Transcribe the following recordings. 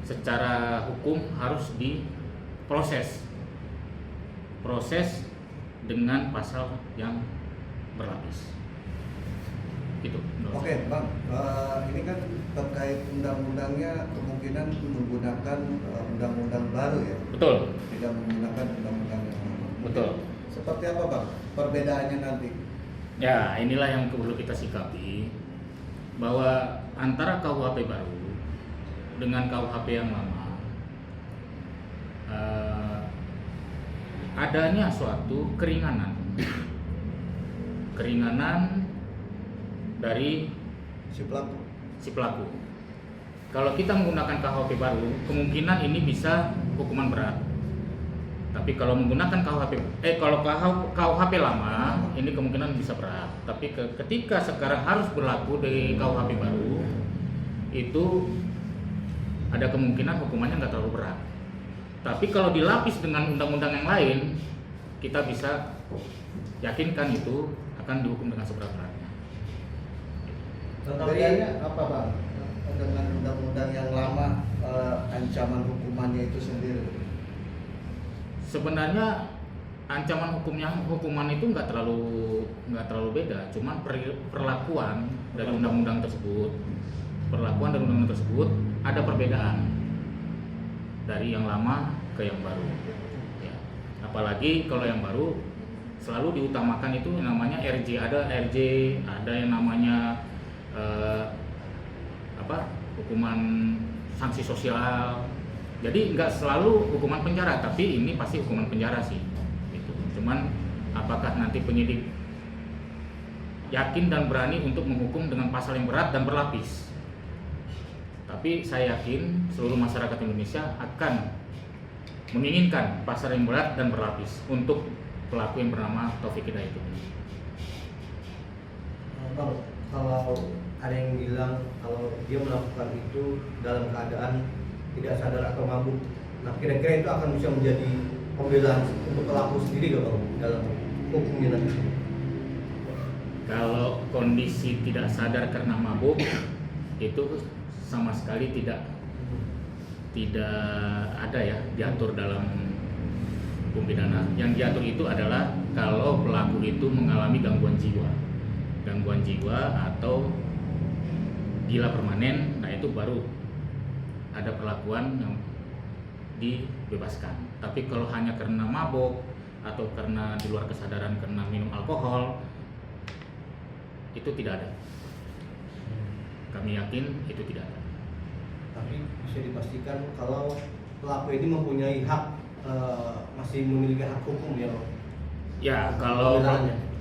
secara hukum harus diproses dengan pasal yang berlapis. Gitu. Oke, Bang. Ini kan terkait undang-undangnya kemungkinan menggunakan undang-undang baru ya. Betul. Tidak menggunakan undang-undang yang lama. Betul. Seperti apa, Bang, perbedaannya nanti? Ya, inilah yang perlu kita sikapi, bahwa antara KUHP baru dengan KUHP yang lama adanya suatu keringanan dari Si pelaku. Kalau kita menggunakan KUHP baru, kemungkinan ini bisa hukuman berat. Tapi kalau menggunakan KUHP lama, ini kemungkinan bisa berat. Tapi ketika sekarang harus berlaku di KUHP baru, itu ada kemungkinan hukumannya nggak terlalu berat. Tapi kalau dilapis dengan undang-undang yang lain, kita bisa yakinkan itu akan dihukum dengan seberat-beratnya. Bedanya apa, Bang, dengan undang-undang yang lama, ancaman hukumannya itu sendiri? Sebenarnya ancaman hukuman itu nggak terlalu beda, cuman perlakuan dari undang-undang tersebut ada perbedaan dari yang lama ke yang baru. Ya. Apalagi kalau yang baru selalu diutamakan itu yang namanya RJ, ada yang namanya hukuman sanksi sosial. Jadi nggak selalu hukuman penjara, tapi ini pasti hukuman penjara sih. Gitu. Cuman apakah nanti penyidik yakin dan berani untuk menghukum dengan pasal yang berat dan berlapis? Tapi saya yakin seluruh masyarakat Indonesia akan menginginkan pasal yang berat dan berlapis untuk pelaku yang bernama Taufik Hidayat ini. Bang, kalau ada yang bilang kalau dia melakukan itu dalam keadaan tidak sadar atau mabuk, nah kira-kira itu akan bisa menjadi pembelaan untuk pelaku sendiri gak, Bang, dalam hukumnya nanti? Kalau kondisi tidak sadar karena mabuk, itu sama sekali tidak ada ya diatur dalam hukum pidana. Yang diatur itu adalah kalau pelaku itu mengalami gangguan jiwa atau gila permanen, nah itu baru ada perlakuan yang dibebaskan. Tapi kalau hanya karena mabuk atau karena di luar kesadaran karena minum alkohol, itu tidak ada. Kami yakin itu tidak ada. Tapi bisa dipastikan kalau pelaku ini mempunyai hak, masih memiliki hak hukum ya, Bang? Ya,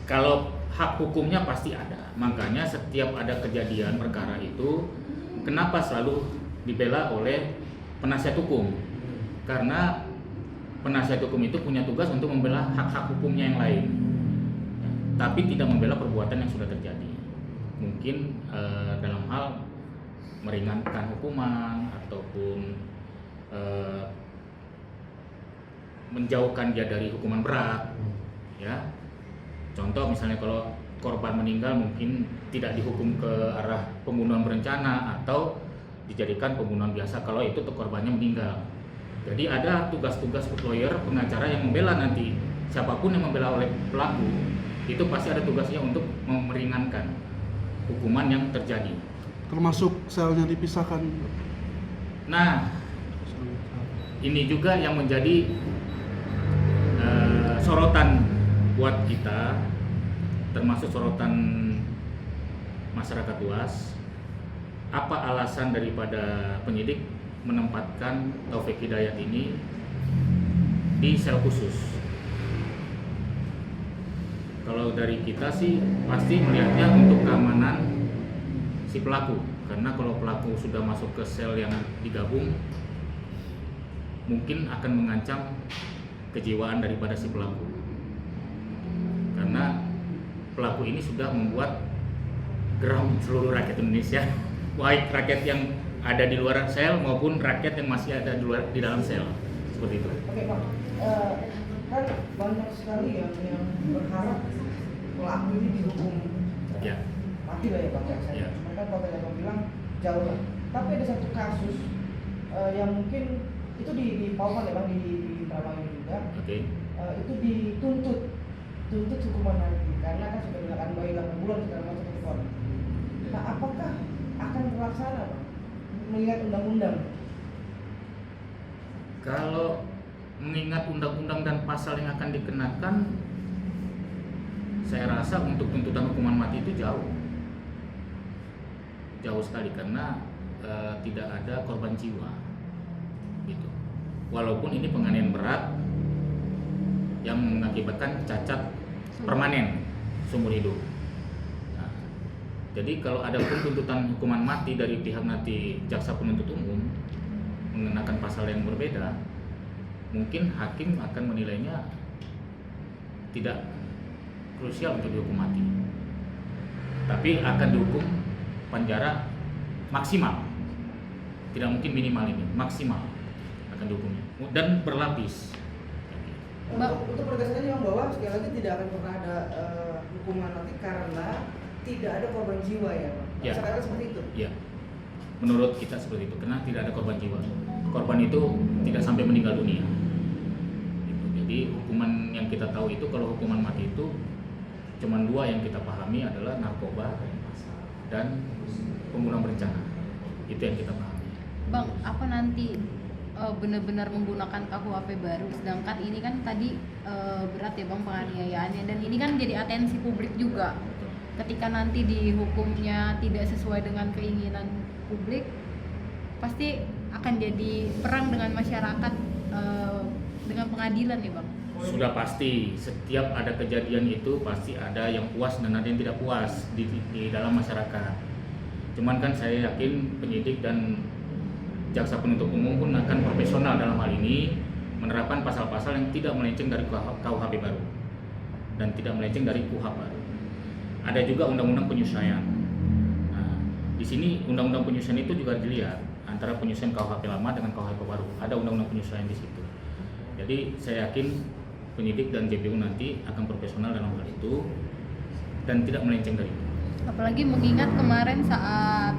kalau hak hukumnya pasti ada. Makanya setiap ada kejadian perkara itu, kenapa selalu dibela oleh penasihat hukum? Karena penasihat hukum itu punya tugas untuk membela hak-hak hukumnya yang lain, tapi tidak membela perbuatan yang sudah terjadi. Mungkin dalam hal meringankan hukuman ataupun menjauhkan dia dari hukuman berat. Ya, contoh misalnya kalau korban meninggal mungkin tidak dihukum ke arah pembunuhan berencana atau dijadikan pembunuhan biasa kalau itu korbannya meninggal. Jadi ada tugas-tugas lawyer, pengacara yang membela nanti. Siapapun yang membela oleh pelaku itu pasti ada tugasnya untuk meringankan hukuman yang terjadi. Termasuk selnya dipisahkan. Nah, ini juga yang menjadi sorotan buat kita, termasuk sorotan masyarakat luas. Apa alasan daripada penyidik menempatkan Taufik Hidayat ini di sel khusus? Kalau dari kita sih pasti melihatnya untuk keamanan si pelaku, karena kalau pelaku sudah masuk ke sel yang digabung mungkin akan mengancam kejiwaan daripada si pelaku, karena pelaku ini sudah membuat geram seluruh rakyat Indonesia, baik rakyat yang ada di luar sel maupun rakyat yang masih ada di dalam sel, seperti itu. Oke, Pak, kan banyak sekali yang berharap pelaku ini dihukum Ya. mati lah ya, Pak. Ya. Mereka kalau yang bilang jauh lah. Tapi ada satu kasus yang mungkin itu di Pauman ya bang, di drama ini juga Oke. itu dituntut hukuman mati karena kan sudah menggunakan bayi 8 bulan segala macam itu. Nah, apakah akan terlaksana bang mengingat undang-undang? Kalau mengingat undang-undang dan pasal yang akan dikenakan, saya rasa untuk tuntutan hukuman mati itu jauh sekali karena tidak ada korban jiwa, gitu. Walaupun ini penganiayaan berat yang mengakibatkan cacat permanen seumur hidup. Nah, jadi kalau ada pun tuntutan hukuman mati dari pihak nanti jaksa penuntut umum mengenakan pasal yang berbeda, mungkin hakim akan menilainya tidak krusial untuk dihukum mati, tapi akan dihukum penjara maksimal, tidak mungkin minimal, ini maksimal akan dihukumnya dan berlapis. Untuk pertegasan aja bang bahwa sekali lagi tidak akan pernah ada hukuman mati karena tidak ada korban jiwa ya bang. Ya. Sekarang seperti itu. Ya, menurut kita seperti itu, karena tidak ada korban jiwa. Korban itu tidak sampai meninggal dunia. Gitu. Jadi hukuman yang kita tahu itu, kalau hukuman mati itu cuma dua yang kita pahami adalah narkoba dan pembunuhan berencana. Itu yang kita pahami. Bang, apa nanti benar-benar menggunakan KUHP baru, sedangkan ini kan tadi berat ya bang penganiayaannya, dan ini kan jadi atensi publik juga. Ketika nanti dihukumnya tidak sesuai dengan keinginan publik, pasti akan jadi perang dengan masyarakat, dengan pengadilan ya bang. Sudah pasti, setiap ada kejadian itu pasti ada yang puas dan ada yang tidak puas di dalam masyarakat. Cuman kan saya yakin penyidik dan jaksa penuntut umum pun akan profesional dalam hal ini, menerapkan pasal-pasal yang tidak melenceng dari KUHP baru dan tidak melenceng dari KUHP baru. Ada juga undang-undang penyesuaian. Nah, di sini undang-undang penyesuaian itu juga dilihat antara penyesuaian KUHP lama dengan KUHP baru. Ada undang-undang penyesuaian di situ. Jadi saya yakin penyidik dan JPU nanti akan profesional dalam hal itu dan tidak melenceng dari itu. Apalagi mengingat kemarin saat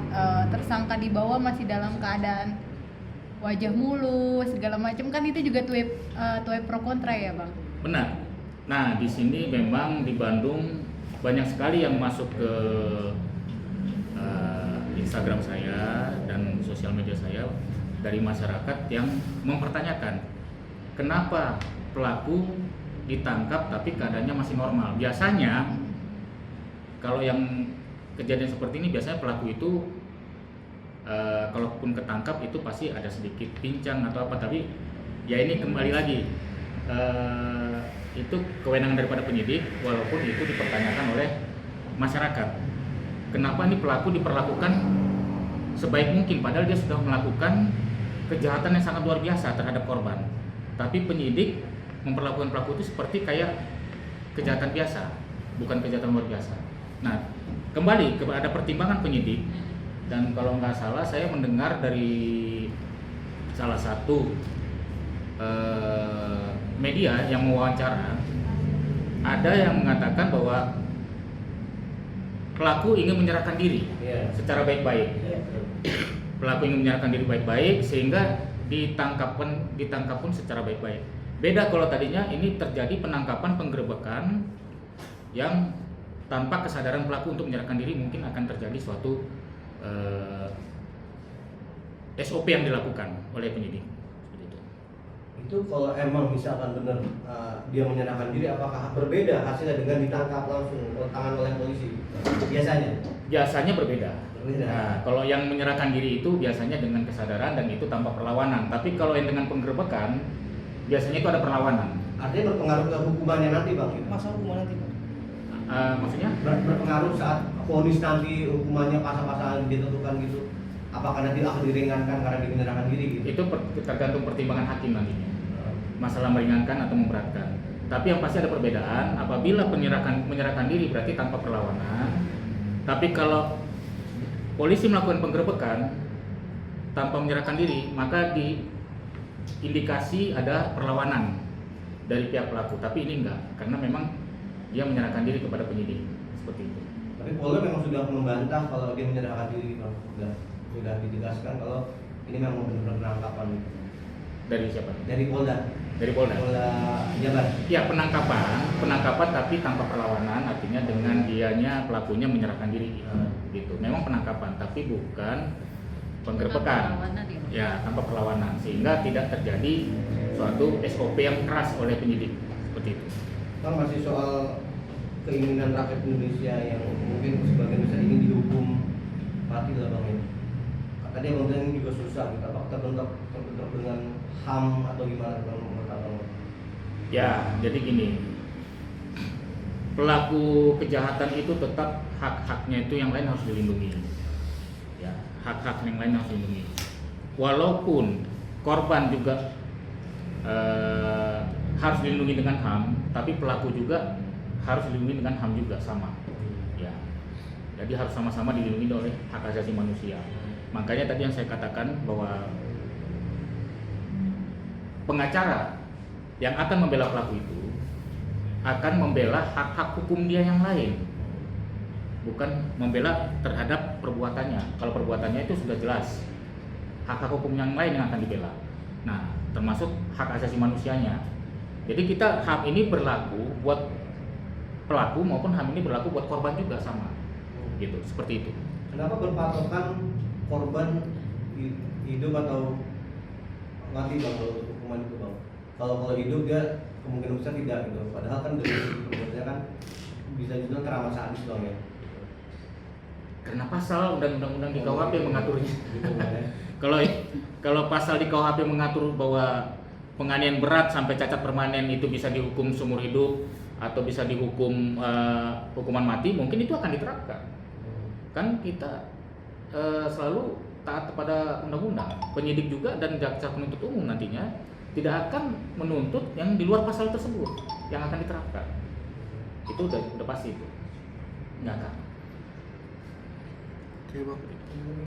tersangka dibawa masih dalam keadaan wajah mulus segala macam, kan itu juga tuai pro kontra ya bang. Benar. Nah, di sini memang di Bandung banyak sekali yang masuk ke Instagram saya dan sosial media saya dari masyarakat yang mempertanyakan kenapa pelaku ditangkap tapi keadaannya masih normal. Biasanya kalau yang kejadian seperti ini biasanya pelaku itu kalaupun ketangkap itu pasti ada sedikit pincang atau apa, tapi ya ini kembali lagi itu kewenangan daripada penyidik, walaupun itu dipertanyakan oleh masyarakat. Kenapa ini pelaku diperlakukan sebaik mungkin padahal dia sudah melakukan kejahatan yang sangat luar biasa terhadap korban, tapi penyidik memperlakukan pelaku itu seperti kayak kejahatan biasa, bukan kejahatan luar biasa. Nah, kembali kepada pertimbangan penyidik, dan kalau nggak salah saya mendengar dari salah satu media yang mewawancara, ada yang mengatakan bahwa pelaku ingin menyerahkan diri secara baik-baik. Pelaku ingin menyerahkan diri baik-baik sehingga ditangkap pun secara baik-baik. Beda kalau tadinya ini terjadi penangkapan penggerebekan yang tanpa kesadaran pelaku untuk menyerahkan diri, mungkin akan terjadi suatu SOP yang dilakukan oleh penyidik. Itu kalau emang misalkan benar dia menyerahkan diri, apakah berbeda hasilnya dengan ditangkap langsung tangan oleh polisi? Biasanya berbeda. Nah, kalau yang menyerahkan diri itu biasanya dengan kesadaran dan itu tanpa perlawanan. Tapi kalau yang dengan penggerebekan biasanya itu ada perlawanan. Artinya berpengaruh ke hukumannya nanti bang? Masa hukuman nanti bang? Maksudnya? Berpengaruh saat vonis nanti hukumannya pasal-pasal yang ditentukan gitu. Apakah nanti akan diringankan karena dia menyerahkan diri gitu? Itu tergantung pertimbangan hakim nantinya. Masalah meringankan atau memberatkan. Tapi yang pasti ada perbedaan. Apabila menyerahkan diri berarti tanpa perlawanan. Tapi kalau polisi melakukan penggerebekan tanpa menyerahkan diri, maka diindikasi ada perlawanan dari pihak pelaku. Tapi ini enggak, karena memang dia menyerahkan diri kepada penyidik seperti itu. Tapi Polda memang sudah membantah kalau dia menyerahkan diri, sudah ditegaskan kalau ini memang benar-benar penangkapan Dari siapa? dari Polda Dari Polda. Jabar. Ya, penangkapan tapi tanpa perlawanan, artinya dengan dianya pelakunya menyerahkan diri. Gitu. Memang penangkapan tapi bukan penggerbekan. Perlawanan ya. Ya, tanpa perlawanan sehingga tidak terjadi suatu SOP yang keras oleh penyidik seperti itu. Kan masih soal keinginan rakyat Indonesia yang mungkin sebagian besar ingin dihukum mati lah bang ya. Tadi abang bilang ini juga susah, kita apakah terbentuk dengan HAM atau gimana bang menurut abang? Ya, jadi gini, pelaku kejahatan itu tetap hak-haknya itu yang lain harus dilindungi. Ya, hak-hak yang lain harus dilindungi. Walaupun korban juga harus dilindungi dengan HAM, tapi pelaku juga harus dilindungi dengan HAM juga sama. Ya, jadi harus sama-sama dilindungi oleh hak asasi manusia. Makanya tadi yang saya katakan bahwa pengacara yang akan membela pelaku itu akan membela hak-hak hukum dia yang lain, bukan membela terhadap perbuatannya. Kalau perbuatannya itu sudah jelas, hak-hak hukum yang lain yang akan dibela. Nah, termasuk hak asasi manusianya. Jadi kita HAM ini berlaku buat pelaku maupun HAM ini berlaku buat korban juga sama, gitu, seperti itu. Kenapa berpatokan korban hidup atau mati bang kalau untuk hukuman itu bang? Kalau hidup dia kemungkinan besar tidak gitu. Padahal kan dari perbuatannya kan bisa juga teramat sadis bang ya. Karena pasal undang-undang di KUHP mengaturnya. Gitu kan ya. Kalau pasal di KUHP mengatur bahwa penganiayaan berat sampai cacat permanen itu bisa dihukum seumur hidup atau bisa dihukum hukuman mati, mungkin itu akan diterapkan. Kan kita selalu taat kepada undang-undang. Penyidik juga dan jaksa penuntut umum nantinya tidak akan menuntut yang di luar pasal tersebut yang akan diterapkan. Itu udah pasti itu. Nggak akan. Oke bang.